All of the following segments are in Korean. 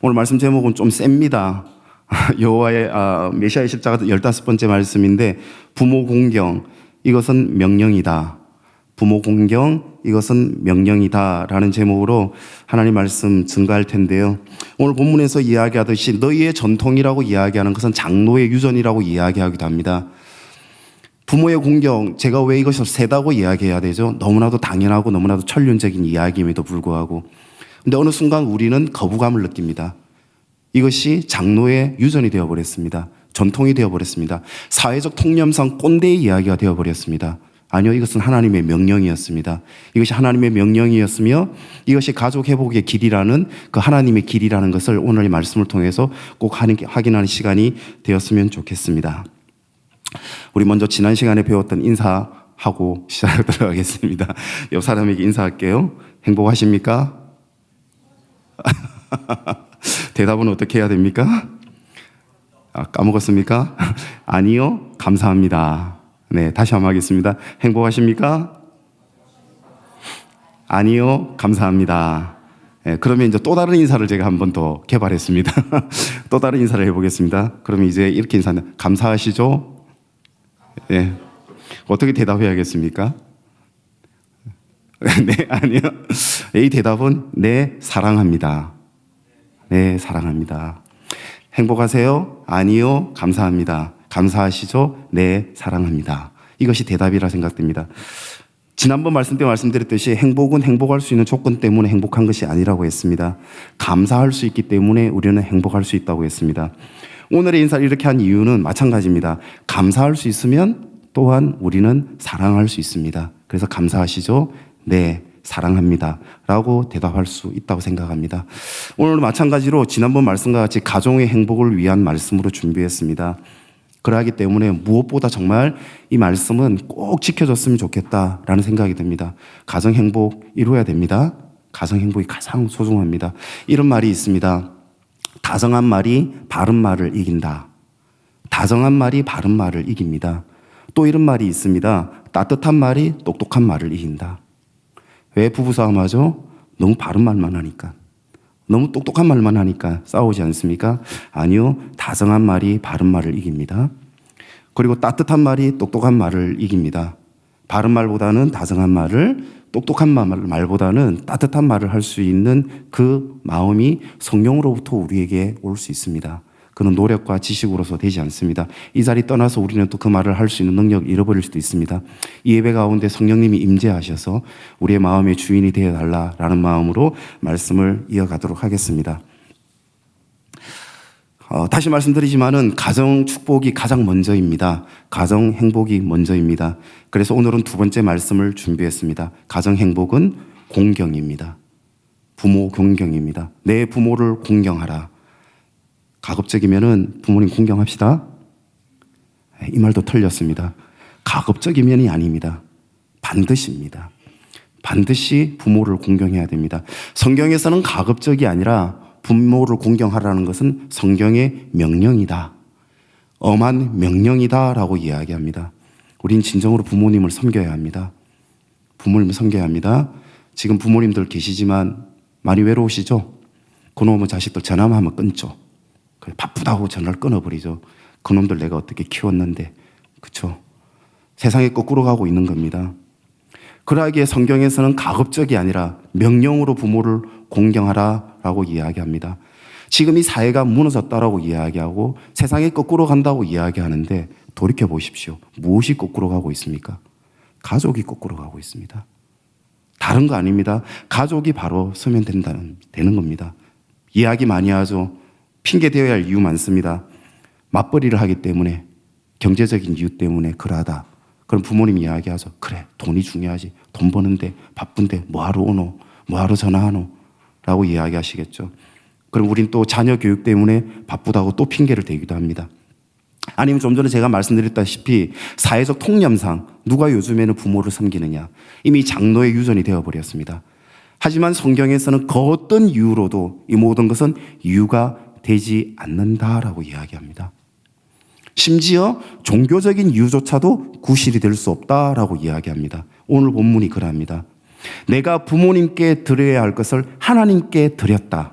오늘 말씀 제목은 좀 셉니다. 여호와의 메시아의 십자가 15번째 말씀인데, 부모 공경, 이것은 명령이다. 부모 공경, 이것은 명령이다 라는 제목으로 하나님 말씀 증거할 텐데요, 오늘 본문에서 이야기하듯이 너희의 전통이라고 이야기하는 것은 장로의 유전이라고 이야기하기도 합니다. 부모의 공경, 제가 왜 이것이 세다고 이야기해야 되죠? 너무나도 당연하고 너무나도 천륜적인 이야기임에도 불구하고, 근데 어느 순간 우리는 거부감을 느낍니다. 이것이 장로의 유전이 되어버렸습니다. 전통이 되어버렸습니다. 사회적 통념상 꼰대의 이야기가 되어버렸습니다. 아니요, 이것은 하나님의 명령이었습니다. 이것이 하나님의 명령이었으며 이것이 가족 회복의 길이라는, 그 하나님의 길이라는 것을 오늘의 말씀을 통해서 꼭 확인하는 시간이 되었으면 좋겠습니다. 우리 먼저 지난 시간에 배웠던 인사하고 시작하도록 하겠습니다. 옆 사람에게 인사할게요. 행복하십니까? 대답은 어떻게 해야 됩니까? 까먹었습니까? 아니요, 감사합니다. 네, 다시 한번 하겠습니다. 행복하십니까? 아니요, 감사합니다. 네, 그러면 이제 또 다른 인사를 제가 한 번 더 개발했습니다. 또 다른 인사를 해보겠습니다. 그러면 이제 이렇게 인사는 감사하시죠? 네, 어떻게 대답해야겠습니까? 네, 아니요. 이 대답은 네, 사랑합니다. 네, 사랑합니다. 행복하세요? 아니요, 감사합니다. 감사하시죠? 네, 사랑합니다. 이것이 대답이라 생각됩니다. 지난번 말씀 때 말씀드렸듯이 행복은 행복할 수 있는 조건 때문에 행복한 것이 아니라고 했습니다. 감사할 수 있기 때문에 우리는 행복할 수 있다고 했습니다. 오늘의 인사를 이렇게 한 이유는 마찬가지입니다. 감사할 수 있으면 또한 우리는 사랑할 수 있습니다. 그래서 감사하시죠? 네, 사랑합니다 라고 대답할 수 있다고 생각합니다. 오늘 마찬가지로 지난번 말씀과 같이 가정의 행복을 위한 말씀으로 준비했습니다. 그러하기 때문에 무엇보다 정말 이 말씀은 꼭 지켜졌으면 좋겠다라는 생각이 듭니다. 가정 행복 이루어야 됩니다. 가정 행복이 가장 소중합니다. 이런 말이 있습니다. 다정한 말이 바른 말을 이긴다. 다정한 말이 바른 말을 이깁니다. 또 이런 말이 있습니다. 따뜻한 말이 똑똑한 말을 이긴다. 왜 부부싸움 하죠? 너무 바른 말만 하니까. 너무 똑똑한 말만 하니까 싸우지 않습니까? 아니요, 다정한 말이 바른 말을 이깁니다. 그리고 따뜻한 말이 똑똑한 말을 이깁니다. 바른 말보다는 다정한 말을, 똑똑한 말보다는 따뜻한 말을 할 수 있는 그 마음이 성령으로부터 우리에게 올 수 있습니다. 그는 노력과 지식으로서 되지 않습니다. 이 자리 떠나서 우리는 또 그 말을 할 수 있는 능력을 잃어버릴 수도 있습니다. 이 예배 가운데 성령님이 임재하셔서 우리의 마음의 주인이 되어달라라는 마음으로 말씀을 이어가도록 하겠습니다. 다시 말씀드리지만은 가정 축복이 가장 먼저입니다. 가정 행복이 먼저입니다. 그래서 오늘은 두 번째 말씀을 준비했습니다. 가정 행복은 공경입니다. 부모 공경입니다. 내 부모를 공경하라. 가급적이면은 부모님 공경합시다. 이 말도 틀렸습니다. 가급적이면이 아닙니다. 반드시입니다. 반드시 부모를 공경해야 됩니다. 성경에서는 가급적이 아니라 부모를 공경하라는 것은 성경의 명령이다. 엄한 명령이다라고 이야기합니다. 우린 진정으로 부모님을 섬겨야 합니다. 부모님을 섬겨야 합니다. 지금 부모님들 계시지만 많이 외로우시죠? 그놈의 자식들 전화만 하면 끊죠. 바쁘다고 전화를 끊어버리죠. 그놈들 내가 어떻게 키웠는데, 그렇죠? 세상에 거꾸로 가고 있는 겁니다. 그러하기에 성경에서는 가급적이 아니라 명령으로 부모를 공경하라라고 이야기합니다. 지금 이 사회가 무너졌다라고 이야기하고 세상에 거꾸로 간다고 이야기하는데 돌이켜 보십시오. 무엇이 거꾸로 가고 있습니까? 가족이 거꾸로 가고 있습니다. 다른 거 아닙니다. 가족이 바로 서면 되는 겁니다. 이야기 많이 하죠. 핑계 대어야 할 이유 많습니다. 맞벌이를 하기 때문에, 경제적인 이유 때문에 그러하다. 그럼 부모님이 이야기하죠. 그래, 돈이 중요하지. 돈 버는데 바쁜데 뭐하러 오노? 뭐하러 전화하노? 라고 이야기하시겠죠. 그럼 우린 또 자녀 교육 때문에 바쁘다고 또 핑계를 대기도 합니다. 아니면 좀 전에 제가 말씀드렸다시피 사회적 통념상 누가 요즘에는 부모를 섬기느냐, 이미 장로의 유전이 되어버렸습니다. 하지만 성경에서는 그 어떤 이유로도 이 모든 것은 이유가 되지 않는다라고 이야기합니다. 심지어 종교적인 이유조차도 구실이 될 수 없다라고 이야기합니다. 오늘 본문이 그러합니다. 내가 부모님께 드려야 할 것을 하나님께 드렸다.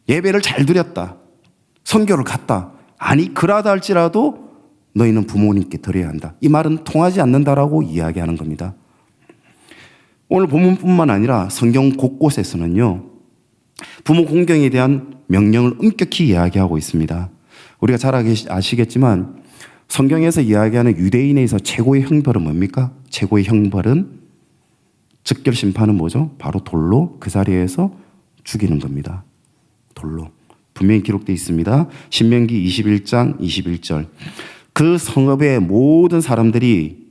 예배를 잘 드렸다. 선교를 갔다. 아니 그러다 할지라도 너희는 부모님께 드려야 한다. 이 말은 통하지 않는다라고 이야기하는 겁니다. 오늘 본문뿐만 아니라 성경 곳곳에서는요, 부모 공경에 대한 명령을 엄격히 이야기하고 있습니다. 우리가 잘 아시겠지만 성경에서 이야기하는 유대인에 있어서 최고의 형벌은 뭡니까? 최고의 형벌은, 즉결 심판은 뭐죠? 바로 돌로 그 자리에서 죽이는 겁니다. 돌로. 분명히 기록되어 있습니다. 신명기 21장 21절. 그 성읍의 모든 사람들이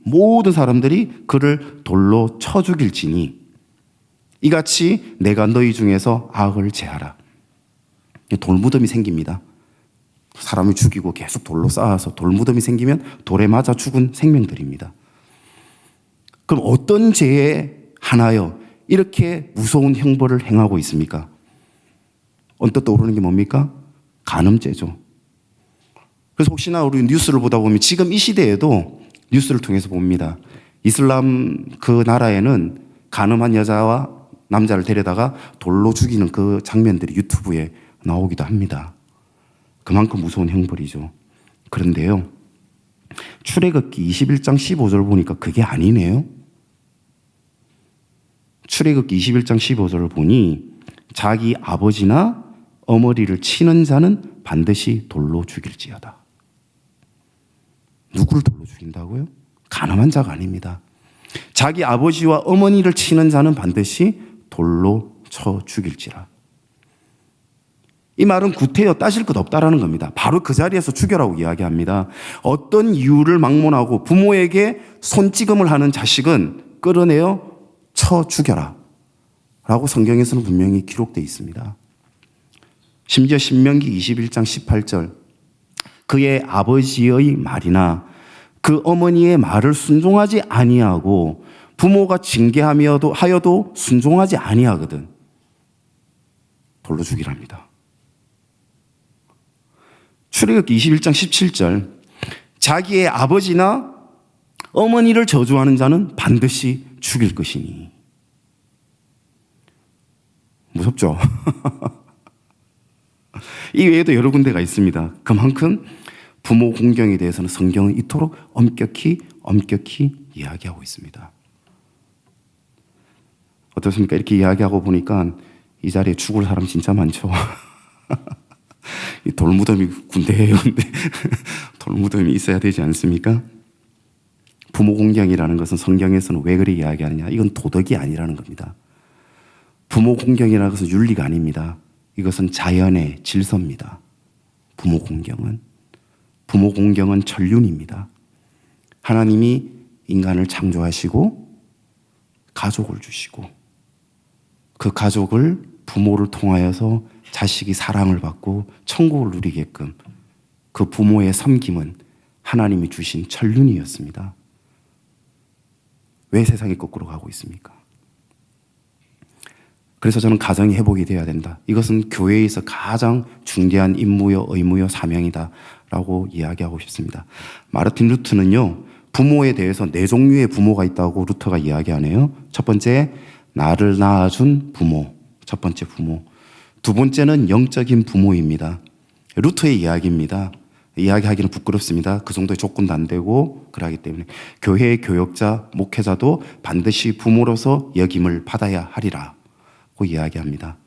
그를 돌로 쳐 죽일지니 이같이 내가 너희 중에서 악을 제하라. 돌무덤이 생깁니다. 사람을 죽이고 계속 돌로 쌓아서 돌무덤이 생기면 돌에 맞아 죽은 생명들입니다. 그럼 어떤 죄에 하나여 이렇게 무서운 형벌을 행하고 있습니까? 언뜻 떠오르는 게 뭡니까? 간음죄죠. 그래서 혹시나 우리 뉴스를 보다 보면 지금 이 시대에도 뉴스를 통해서 봅니다. 이슬람 그 나라에는 간음한 여자와 남자를 데려다가 돌로 죽이는 그 장면들이 유튜브에 나오기도 합니다. 그만큼 무서운 형벌이죠. 그런데요, 출애굽기 21장 15절 보니까 그게 아니네요. 출애굽기 21장 15절을 보니 자기 아버지나 어머니를 치는 자는 반드시 돌로 죽일지어다. 누구를 돌로 죽인다고요? 가늠한 자가 아닙니다. 자기 아버지와 어머니를 치는 자는 반드시 돌로 쳐 죽일지라. 이 말은 구태여 따질 것 없다라는 겁니다. 바로 그 자리에서 죽여라고 이야기합니다. 어떤 이유를 막론하고 부모에게 손찌검을 하는 자식은 끌어내어 쳐 죽여라 라고 성경에서는 분명히 기록되어 있습니다. 심지어 신명기 21장 18절, 그의 아버지의 말이나 그 어머니의 말을 순종하지 아니하고 부모가 징계하여도 순종하지 아니하거든 돌로 죽이랍니다. 출애굽기 21장 17절, 자기의 아버지나 어머니를 저주하는 자는 반드시 죽일 것이니. 무섭죠? 이 외에도 여러 군데가 있습니다. 그만큼 부모 공경에 대해서는 성경은 이토록 엄격히 이야기하고 있습니다. 어떻습니까? 이렇게 이야기하고 보니까 이 자리에 죽을 사람 진짜 많죠. 이 돌무덤이 군대예요. 근데 돌무덤이 있어야 되지 않습니까? 부모 공경이라는 것은 성경에서는 왜 그리 이야기하느냐? 이건 도덕이 아니라는 겁니다. 부모 공경이라는 것은 윤리가 아닙니다. 이것은 자연의 질서입니다. 부모 공경은 천륜입니다. 하나님이 인간을 창조하시고 가족을 주시고 그 가족을 부모를 통하여서 자식이 사랑을 받고 천국을 누리게끔 그 부모의 섬김은 하나님이 주신 천륜이었습니다. 왜 세상이 거꾸로 가고 있습니까? 그래서 저는 가정이 회복이 되어야 된다. 이것은 교회에서 가장 중대한 임무요, 의무요, 사명이다라고 이야기하고 싶습니다. 마르틴 루트는요, 부모에 대해서 네 종류의 부모가 있다고 루터가 이야기하네요. 첫 번째, 나를 낳아준 부모. 첫 번째 부모. 두 번째는 영적인 부모입니다. 루터의 이야기입니다. 이야기하기는 부끄럽습니다. 그 정도의 조건도 안 되고 그러기 때문에 교회의 교역자, 목회자도 반드시 부모로서 역임을 받아야 하리라 고 이야기합니다.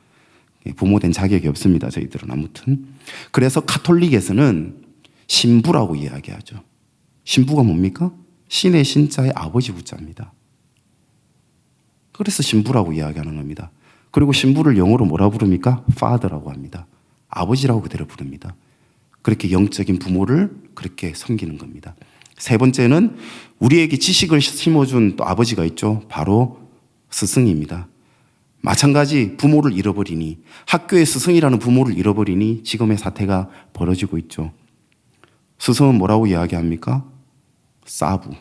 부모된 자격이 없습니다. 저희들은 아무튼. 그래서 가톨릭에서는 신부라고 이야기하죠. 신부가 뭡니까? 신의 신자의 아버지 부자입니다. 그래서 신부라고 이야기하는 겁니다. 그리고 신부를 영어로 뭐라 부릅니까? father라고 합니다. 아버지라고 그대로 부릅니다. 그렇게 영적인 부모를 그렇게 섬기는 겁니다. 세 번째는 우리에게 지식을 심어준 또 아버지가 있죠. 바로 스승입니다. 마찬가지 부모를 잃어버리니, 학교의 스승이라는 부모를 잃어버리니 지금의 사태가 벌어지고 있죠. 스승은 뭐라고 이야기합니까? 사부.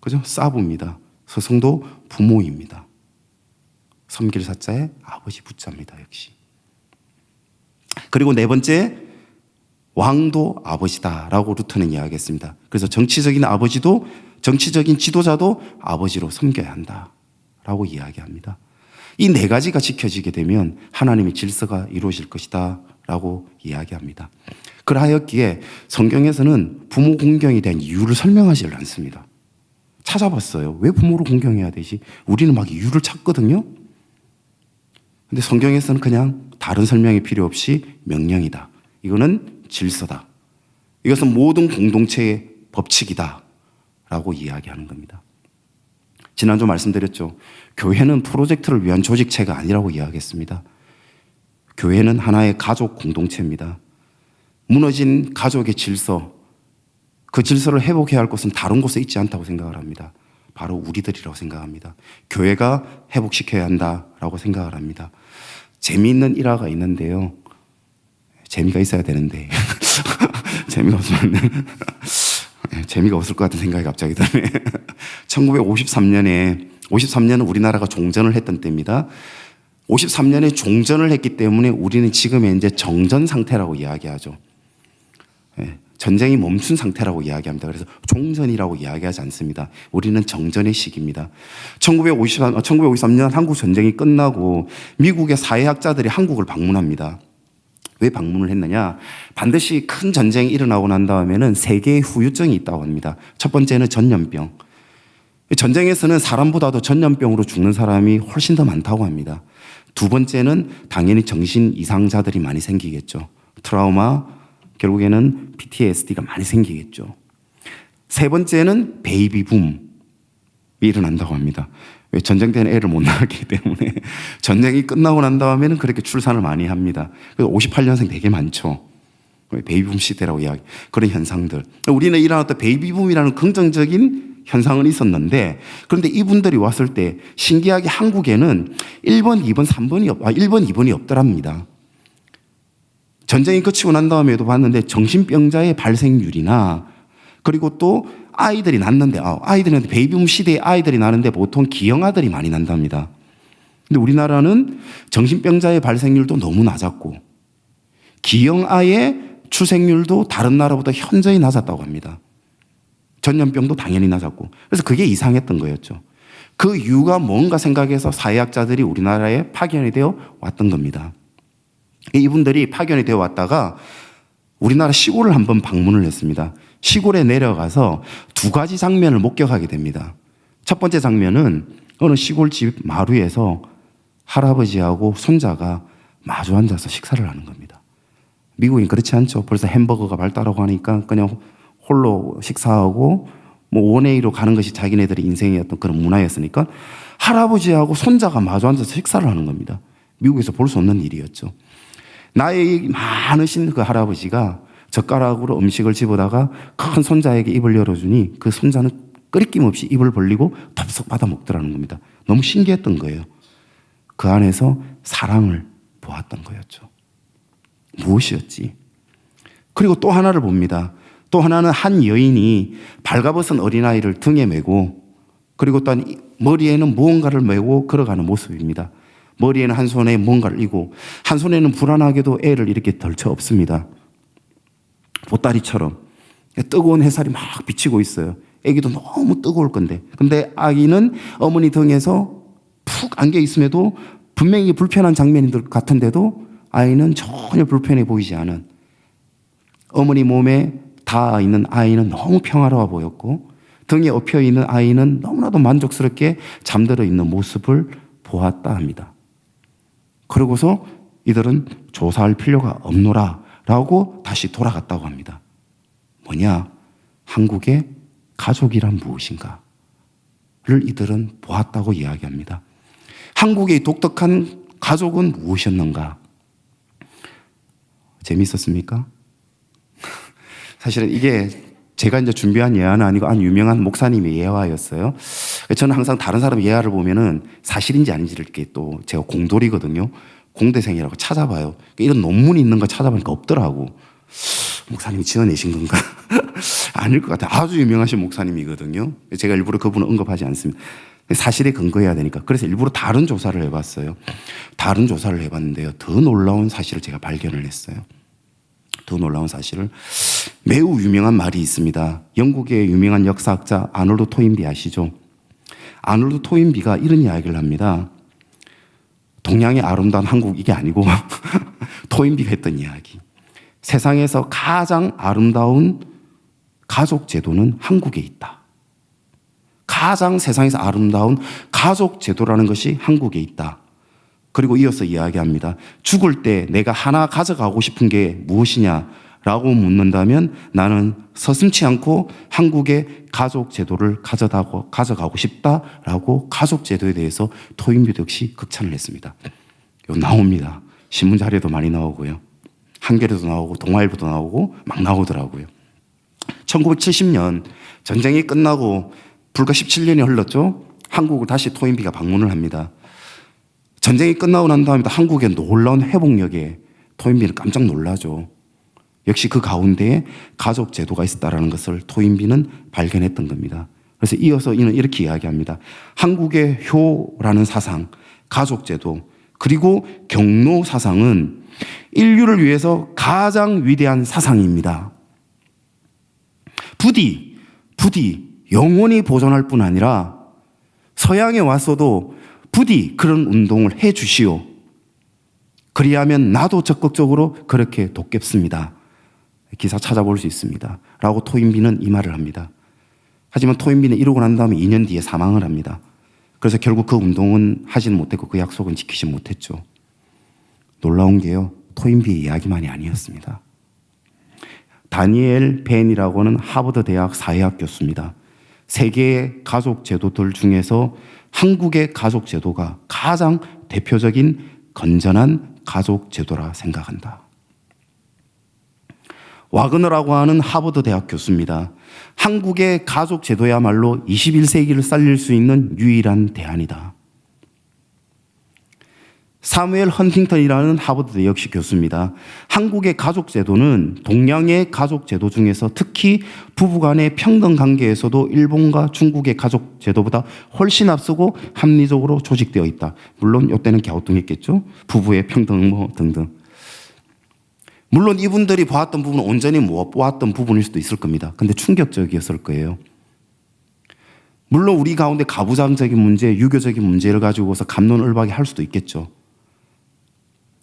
그죠? 사부입니다. 스승도 부모입니다. 섬길 사자의 아버지 부자입니다. 역시. 그리고 네 번째, 왕도 아버지다라고 루터는 이야기했습니다. 그래서 정치적인 지도자도 아버지로 섬겨야 한다라고 이야기합니다. 이 네 가지가 지켜지게 되면 하나님의 질서가 이루어질 것이다 라고 이야기합니다. 그러하였기에 성경에서는 부모 공경에 대한 이유를 설명하지 않습니다. 찾아봤어요. 왜 부모를 공경해야 되지? 우리는 막 이유를 찾거든요. 근데 성경에서는 그냥 다른 설명이 필요 없이 명령이다. 이거는 질서다. 이것은 모든 공동체의 법칙이다 라고 이야기하는 겁니다. 지난주 말씀드렸죠. 교회는 프로젝트를 위한 조직체가 아니라고 이야기했습니다. 교회는 하나의 가족 공동체입니다. 무너진 가족의 질서, 그 질서를 회복해야 할 곳은 다른 곳에 있지 않다고 생각을 합니다. 바로 우리들이라고 생각합니다. 교회가 회복시켜야 한다라고 생각을 합니다. 재미있는 일화가 있는데요. 재미가 있어야 되는데 재미가 없으면 재미가 없을 것 같은 생각이 갑자기 드네. 1953년은 우리나라가 종전을 했던 때입니다. 53년에 종전을 했기 때문에 우리는 지금의 이제 정전 상태라고 이야기하죠. 전쟁이 멈춘 상태라고 이야기합니다. 그래서 종전이라고 이야기하지 않습니다. 우리는 정전의 시기입니다. 1953년 한국 전쟁이 끝나고 미국의 사회학자들이 한국을 방문합니다. 왜 방문을 했느냐? 반드시 큰 전쟁이 일어나고 난 다음에는 세 개의 후유증이 있다고 합니다. 첫 번째는 전염병. 전쟁에서는 사람보다도 전염병으로 죽는 사람이 훨씬 더 많다고 합니다. 두 번째는 당연히 정신 이상자들이 많이 생기겠죠. 트라우마, 결국에는 PTSD가 많이 생기겠죠. 세 번째는 베이비 붐이 일어난다고 합니다. 왜? 전쟁 때는 애를 못 낳았기 때문에 전쟁이 끝나고 난 다음에는 그렇게 출산을 많이 합니다. 그래서 58년생 되게 많죠. 베이비붐 시대라고 이야기, 그런 현상들. 우리는 일어났던 베이비붐이라는 긍정적인 현상은 있었는데, 그런데 이분들이 왔을 때 신기하게 한국에는 1번, 2번, 1번, 2번이 없더랍니다. 전쟁이 끝이고 난 다음에도 봤는데 정신병자의 발생률이나 그리고 또 아이들이 낳는데, 베이비붐 시대에 아이들이 나는데 보통 기형아들이 많이 난답니다. 근데 우리나라는 정신병자의 발생률도 너무 낮았고 기형아의 출생률도 다른 나라보다 현저히 낮았다고 합니다. 전염병도 당연히 낮았고. 그래서 그게 이상했던 거였죠. 그 이유가 뭔가 생각해서 사회학자들이 우리나라에 파견이 되어 왔던 겁니다. 이분들이 파견이 되어 왔다가 우리나라 시골을 한번 방문을 했습니다. 시골에 내려가서 두 가지 장면을 목격하게 됩니다. 첫 번째 장면은 어느 시골집 마루에서 할아버지하고 손자가 마주 앉아서 식사를 하는 겁니다. 미국인 그렇지 않죠. 벌써 햄버거가 발달하고 하니까 그냥 홀로 식사하고 뭐 원웨이로 가는 것이 자기네들의 인생이었던 그런 문화였으니까 할아버지하고 손자가 마주 앉아서 식사를 하는 겁니다. 미국에서 볼 수 없는 일이었죠. 나이 많으신 그 할아버지가 젓가락으로 음식을 집어다가 큰 손자에게 입을 열어주니 그 손자는 끄리낌 없이 입을 벌리고 덥석 받아 먹더라는 겁니다. 너무 신기했던 거예요. 그 안에서 사랑을 보았던 거였죠. 무엇이었지? 그리고 또 하나를 봅니다. 또 하나는 한 여인이 발가벗은 어린아이를 등에 메고 그리고 또 머리에는 무언가를 메고 걸어가는 모습입니다. 머리에는 한 손에 뭔가를 이고 한 손에는 불안하게도 애를 이렇게 덜쳐 업습니다. 보따리처럼 뜨거운 햇살이 막 비치고 있어요. 애기도 너무 뜨거울 건데, 근데 아기는 어머니 등에서 푹 안겨 있음에도 분명히 불편한 장면인 것 같은데도 아이는 전혀 불편해 보이지 않은, 어머니 몸에 닿아 있는 아이는 너무 평화로워 보였고 등에 엎여 있는 아이는 너무나도 만족스럽게 잠들어 있는 모습을 보았다 합니다. 그러고서 이들은 조사할 필요가 없노라 라고 다시 돌아갔다고 합니다. 뭐냐? 한국의 가족이란 무엇인가를 이들은 보았다고 이야기합니다. 한국의 독특한 가족은 무엇이었는가? 재미있었습니까? 사실은 이게 제가 이제 준비한 예화는 아니고 한 유명한 목사님의 예화였어요. 저는 항상 다른 사람 예화를 보면은 사실인지 아닌지를 이렇게 또 제가 공돌이거든요. 공대생이라고 찾아봐요. 이런 논문이 있는 거 찾아보니까 없더라고. 목사님이 지어내신 건가? 아닐 것 같아요. 아주 유명하신 목사님이거든요. 제가 일부러 그분을 언급하지 않습니다. 사실에 근거해야 되니까. 그래서 일부러 다른 조사를 해봤어요. 다른 조사를 해봤는데요. 더 놀라운 사실을 제가 발견을 했어요. 더 놀라운 사실을. 매우 유명한 말이 있습니다. 영국의 유명한 역사학자 아놀드 토인비 아시죠? 아놀드 토인비가 이런 이야기를 합니다. 동양의 아름다운 한국 이게 아니고 토인비가 했던 이야기. 세상에서 가장 아름다운 가족 제도는 한국에 있다. 가장 세상에서 아름다운 가족 제도라는 것이 한국에 있다. 그리고 이어서 이야기합니다. 죽을 때 내가 하나 가져가고 싶은 게 무엇이냐라고 묻는다면 나는 서슴지 않고 한국의 가족 제도를 가져가고 싶다라고 가족 제도에 대해서 토인비도 역시 극찬을 했습니다. 이거 나옵니다. 신문 자료도 많이 나오고요. 한겨레도 나오고 동아일보도 나오고 막 나오더라고요. 1970년 전쟁이 끝나고 불과 17년이 흘렀죠. 한국을 다시 토인비가 방문을 합니다. 전쟁이 끝나고 난 다음에 한국의 놀라운 회복력에 토인비는 깜짝 놀라죠. 역시 그 가운데에 가족 제도가 있었다는 것을 토인비는 발견했던 겁니다. 그래서 이어서 이는 이렇게 이야기합니다. 한국의 효라는 사상, 가족 제도, 그리고 경로 사상은 인류를 위해서 가장 위대한 사상입니다. 부디 영원히 보존할 뿐 아니라 서양에 왔어도 부디 그런 운동을 해 주시오. 그리하면 나도 적극적으로 그렇게 돕겠습니다. 기사 찾아볼 수 있습니다. 라고 토인비는 이 말을 합니다. 하지만 토인비는 이러고 난 다음에 2년 뒤에 사망을 합니다. 그래서 결국 그 운동은 하지는 못했고 그 약속은 지키지 못했죠. 놀라운 게요. 토인비의 이야기만이 아니었습니다. 다니엘 벤이라고 하는 하버드 대학 사회학 교수입니다. 세계의 가족 제도들 중에서 한국의 가족 제도가 가장 대표적인 건전한 가족 제도라 생각한다. 와그너라고 하는 하버드 대학 교수입니다. 한국의 가족 제도야말로 21세기를 살릴 수 있는 유일한 대안이다. 사무엘 헌팅턴이라는 하버드 역시 교수입니다. 한국의 가족 제도는 동양의 가족 제도 중에서 특히 부부간의 평등 관계에서도 일본과 중국의 가족 제도보다 훨씬 앞서고 합리적으로 조직되어 있다. 물론 이때는 갸우뚱했겠죠. 부부의 평등 등등. 물론 이분들이 보았던 부분은 온전히 못 보았던 부분일 수도 있을 겁니다. 근데 충격적이었을 거예요. 물론 우리 가운데 가부장적인 문제, 유교적인 문제를 가지고서 갑론을박이 할 수도 있겠죠.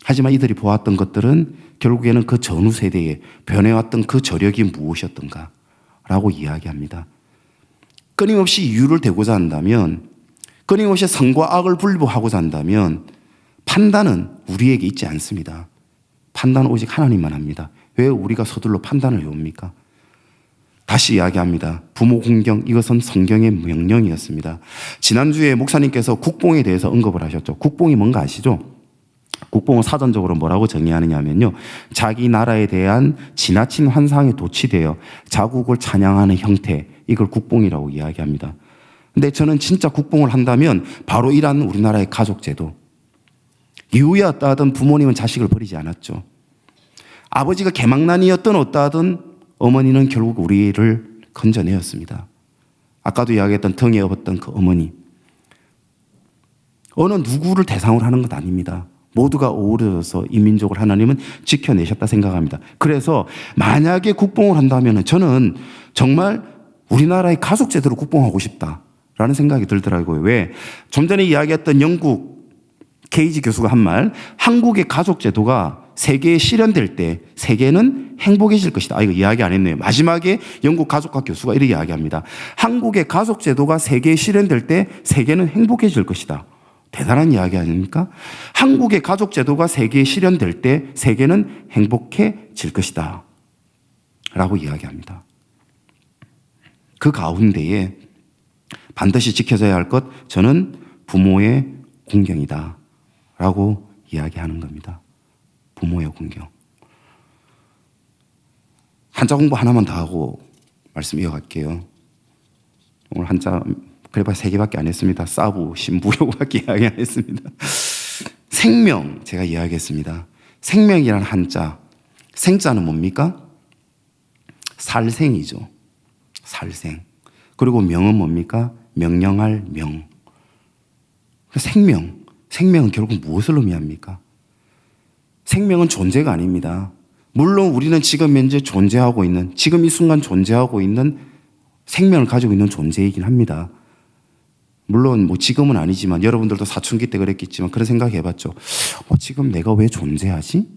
하지만 이들이 보았던 것들은 결국에는 그 전후 세대에 변해왔던 그 저력이 무엇이었던가 라고 이야기합니다. 끊임없이 이유를 대고자 한다면, 끊임없이 선과 악을 분류하고자 한다면 판단은 우리에게 있지 않습니다. 판단은 오직 하나님만 합니다. 왜 우리가 서둘러 판단을 해옵니까? 다시 이야기합니다. 부모 공경, 이것은 성경의 명령이었습니다. 지난주에 목사님께서 국뽕에 대해서 언급을 하셨죠. 국뽕이 뭔가 아시죠? 국뽕은 사전적으로 뭐라고 정의하느냐 하면요, 자기 나라에 대한 지나친 환상에 도취되어 자국을 찬양하는 형태, 이걸 국뽕이라고 이야기합니다. 근데 저는 진짜 국뽕을 한다면 바로 이러한 우리나라의 가족제도, 이후에 어떠하든 부모님은 자식을 버리지 않았죠. 아버지가 개망난이었던 어떠하든 어머니는 결국 우리를 건져내었습니다. 아까도 이야기했던 등에 업었던 그 어머니, 어느 누구를 대상으로 하는 것 아닙니다. 모두가 어우러져서 이 민족을 하나님은 지켜내셨다 생각합니다. 그래서 만약에 국뽕을 한다면 저는 정말 우리나라의 가족제도로 국뽕하고 싶다라는 생각이 들더라고요. 왜? 좀 전에 이야기했던 영국 케이지 교수가 한 말, 한국의 가족제도가 세계에 실현될 때 세계는 행복해질 것이다. 이거 이야기 안 했네요. 마지막에 영국 가족학 교수가 이렇게 이야기합니다. 한국의 가족제도가 세계에 실현될 때 세계는 행복해질 것이다. 대단한 이야기 아닙니까? 한국의 가족제도가 세계에 실현될 때 세계는 행복해질 것이다 라고 이야기합니다. 그 가운데에 반드시 지켜져야 할 것, 저는 부모의 공경이다 라고 이야기하는 겁니다. 부모의 공경. 한자 공부 하나만 더 하고 말씀 이어갈게요. 오늘 한자 그래봐야 3개밖에 안 했습니다. 사부, 신부라고밖에 이야기 안 했습니다. 생명, 제가 이야기했습니다. 생명이라는 한자, 생자는 뭡니까? 살생이죠. 살생. 그리고 명은 뭡니까? 명령할 명. 생명은 결국 무엇을 의미합니까? 생명은 존재가 아닙니다. 물론 우리는 지금 현재 존재하고 있는, 지금 이 순간 존재하고 있는 생명을 가지고 있는 존재이긴 합니다. 물론 뭐 지금은 아니지만 여러분들도 사춘기 때 그랬겠지만 그런 생각 해봤죠. 지금 내가 왜 존재하지?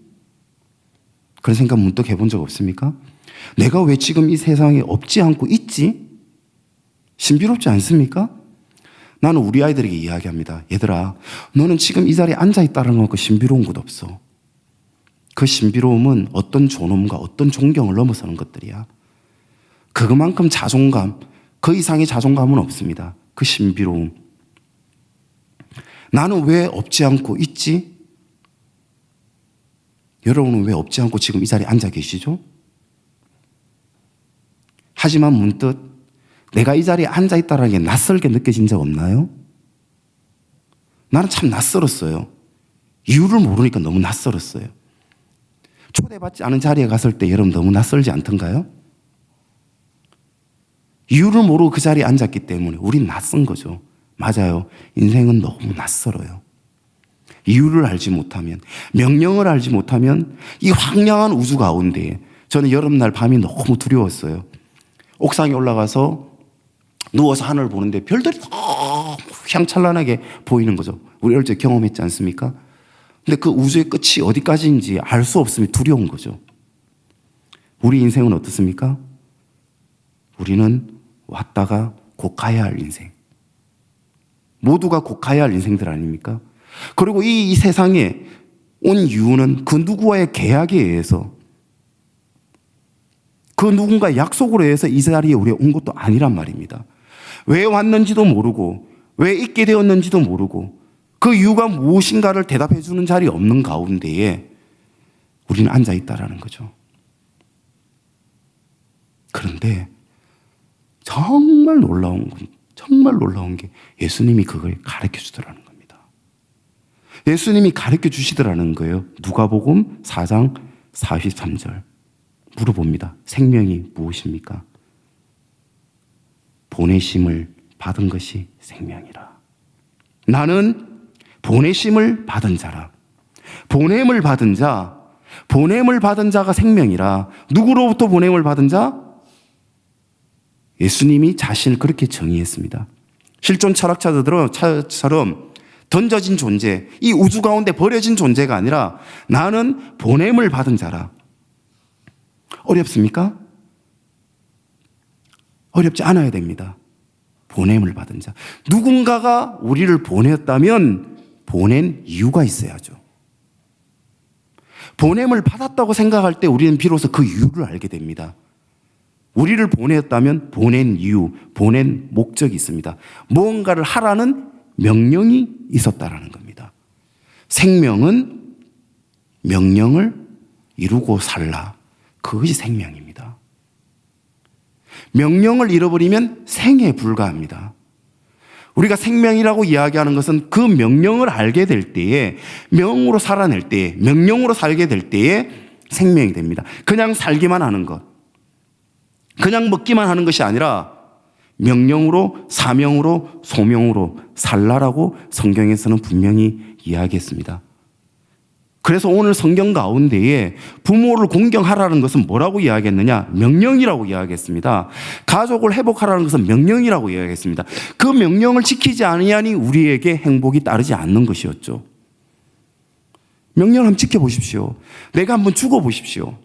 그런 생각 문득 해본 적 없습니까? 내가 왜 지금 이 세상에 없지 않고 있지? 신비롭지 않습니까? 나는 우리 아이들에게 이야기합니다. 얘들아, 너는 지금 이 자리에 앉아있다는 거 그 신비로운 것 없어. 그 신비로움은 어떤 존엄과 어떤 존경을 넘어서는 것들이야. 그만큼 자존감, 그 이상의 자존감은 없습니다. 그 신비로움. 나는 왜 없지 않고 있지? 여러분은 왜 없지 않고 지금 이 자리에 앉아 계시죠? 하지만 문득 내가 이 자리에 앉아 있다는 게 낯설게 느껴진 적 없나요? 나는 참 낯설었어요. 이유를 모르니까 너무 낯설었어요. 초대받지 않은 자리에 갔을 때 여러분 너무 낯설지 않던가요? 이유를 모르고 그 자리에 앉았기 때문에 우린 낯선 거죠. 맞아요. 인생은 너무 낯설어요. 이유를 알지 못하면, 명령을 알지 못하면 이 황량한 우주 가운데 저는 여름날 밤이 너무 두려웠어요. 옥상에 올라가서 누워서 하늘을 보는데 별들이 너무 휘황찬란하게 보이는 거죠. 우리 어릴 때 경험했지 않습니까? 근데 그 우주의 끝이 어디까지인지 알 수 없으면 두려운 거죠. 우리 인생은 어떻습니까? 우리는 왔다가 곧 가야 할 인생. 모두가 곧 가야 할 인생들 아닙니까? 그리고 이 세상에 온 이유는 그 누구와의 계약에 의해서, 그 누군가의 약속으로 해서 이 자리에 우리가 온 것도 아니란 말입니다. 왜 왔는지도 모르고 왜 있게 되었는지도 모르고 그 이유가 무엇인가를 대답해 주는 자리 없는 가운데에 우리는 앉아 있다라는 거죠. 그런데 정말 놀라운 게 예수님이 그걸 가르쳐 주더라는 겁니다. 예수님이 가르쳐 주시더라는 거예요. 누가복음 4장 43절 물어봅니다. 생명이 무엇입니까? 보내심을 받은 것이 생명이라. 나는 보내심을 받은 자라. 보냄을 받은 자가 생명이라. 누구로부터 보냄을 받은 자? 예수님이 자신을 그렇게 정의했습니다. 실존 철학자들처럼 던져진 존재, 이 우주 가운데 버려진 존재가 아니라 나는 보냄을 받은 자라. 어렵습니까? 어렵지 않아야 됩니다. 보냄을 받은 자. 누군가가 우리를 보냈다면 보낸 이유가 있어야죠. 보냄을 받았다고 생각할 때 우리는 비로소 그 이유를 알게 됩니다. 우리를 보냈다면 보낸 이유, 보낸 목적이 있습니다. 무언가를 하라는 명령이 있었다라는 겁니다. 생명은 명령을 이루고 살라. 그것이 생명입니다. 명령을 잃어버리면 생에 불과합니다. 우리가 생명이라고 이야기하는 것은 그 명령을 알게 될 때에, 명으로 살아낼 때에, 명령으로 살게 될 때에 생명이 됩니다. 그냥 살기만 하는 것, 그냥 먹기만 하는 것이 아니라 명령으로, 사명으로, 소명으로 살라라고 성경에서는 분명히 이야기했습니다. 그래서 오늘 성경 가운데에 부모를 공경하라는 것은 뭐라고 이야기했느냐? 명령이라고 이야기했습니다. 가족을 회복하라는 것은 명령이라고 이야기했습니다. 그 명령을 지키지 아니하니 우리에게 행복이 따르지 않는 것이었죠. 명령을 한번 지켜보십시오. 내가 한번 죽어보십시오.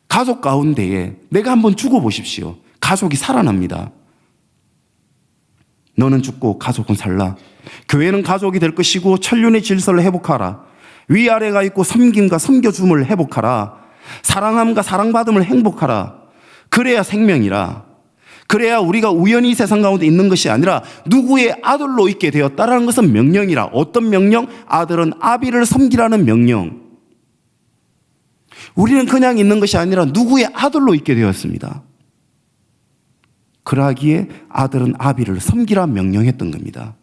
가족 가운데에 내가 한번 죽어보십시오. 가족이 살아납니다. 너는 죽고 가족은 살라. 교회는 가족이 될 것이고 천륜의 질서를 회복하라. 위아래가 있고 섬김과 섬겨줌을 회복하라. 사랑함과 사랑받음을 행복하라. 그래야 생명이라. 그래야 우리가 우연히 이 세상 가운데 있는 것이 아니라 누구의 아들로 있게 되었다라는 것은 명령이라. 어떤 명령? 아들은 아비를 섬기라는 명령. 우리는 그냥 있는 것이 아니라 누구의 아들로 있게 되었습니다. 그러기에 아들은 아비를 섬기라 명령했던 겁니다.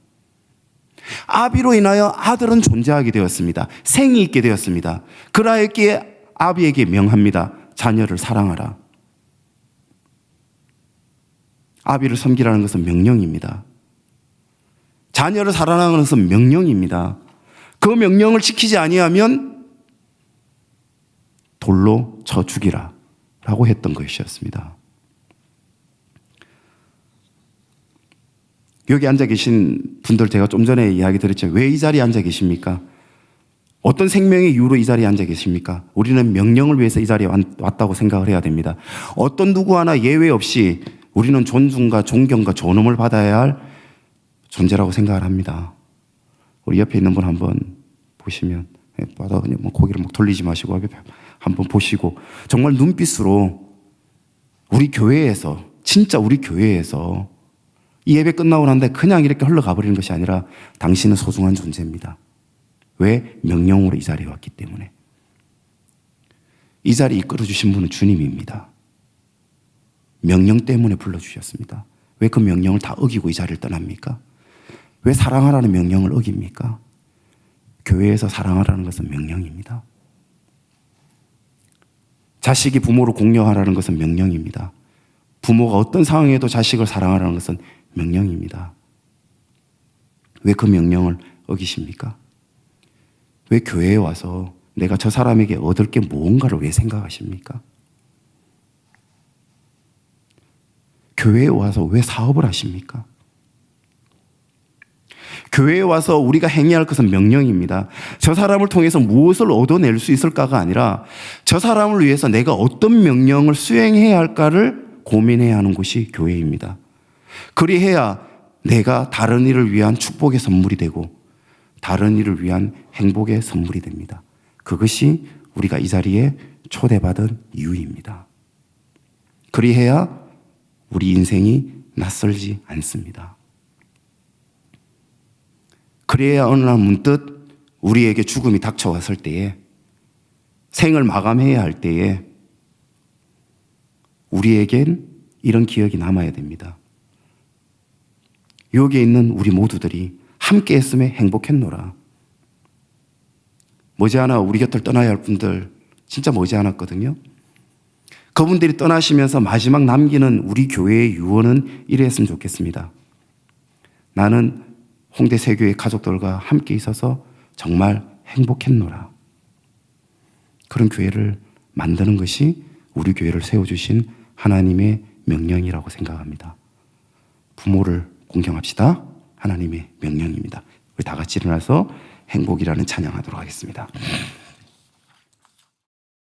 아비로 인하여 아들은 존재하게 되었습니다. 생이 있게 되었습니다. 그러기에 아비에게 명합니다. 자녀를 사랑하라. 아비를 섬기라는 것은 명령입니다. 자녀를 사랑하는 것은 명령입니다. 그 명령을 지키지 아니하면 돌로 쳐 죽이라 라고 했던 것이었습니다. 여기 앉아 계신 분들 제가 좀 전에 이야기 드렸죠. 왜 이 자리에 앉아 계십니까? 어떤 생명의 이유로 이 자리에 앉아 계십니까? 우리는 명령을 위해서 이 자리에 왔다고 생각을 해야 됩니다. 어떤 누구 하나 예외 없이 우리는 존중과 존경과 존엄을 받아야 할 존재라고 생각을 합니다. 우리 옆에 있는 분 한번 보시면 그냥 뭐 고개를 막 돌리지 마시고 한번 보시고 정말 눈빛으로 우리 교회에서 진짜 우리 교회에서 이 예배 끝나고 난데 그냥 이렇게 흘러가 버리는 것이 아니라 당신은 소중한 존재입니다. 왜? 명령으로 이 자리에 왔기 때문에. 이 자리에 이끌어 주신 분은 주님입니다. 명령 때문에 불러주셨습니다. 왜 그 명령을 다 어기고 이 자리를 떠납니까? 왜 사랑하라는 명령을 어깁니까? 교회에서 사랑하라는 것은 명령입니다. 자식이 부모를 공경하라는 것은 명령입니다. 부모가 어떤 상황에도 자식을 사랑하라는 것은 명령입니다. 왜 그 명령을 어기십니까? 왜 교회에 와서 내가 저 사람에게 얻을 게 무언가를 왜 생각하십니까? 교회에 와서 왜 사업을 하십니까? 교회에 와서 우리가 행해야 할 것은 명령입니다. 저 사람을 통해서 무엇을 얻어낼 수 있을까가 아니라 저 사람을 위해서 내가 어떤 명령을 수행해야 할까를 고민해야 하는 곳이 교회입니다. 그리해야 내가 다른 이를 위한 축복의 선물이 되고 다른 이를 위한 행복의 선물이 됩니다. 그것이 우리가 이 자리에 초대받은 이유입니다. 그리해야 우리 인생이 낯설지 않습니다. 그래야 어느 날 문득 우리에게 죽음이 닥쳐왔을 때에 생을 마감해야 할 때에 우리에겐 이런 기억이 남아야 됩니다. 여기에 있는 우리 모두들이 함께 했음에 행복했노라. 머지않아 우리 곁을 떠나야 할 분들 진짜 머지않았거든요. 그분들이 떠나시면서 마지막 남기는 우리 교회의 유언은 이랬으면 좋겠습니다. 나는 홍대 세교회 가족들과 함께 있어서 정말 행복했노라. 그런 교회를 만드는 것이 우리 교회를 세워주신 하나님의 명령이라고 생각합니다. 부모를 공경합시다. 하나님의 명령입니다. 우리 다 같이 일어나서 행복이라는 찬양하도록 하겠습니다.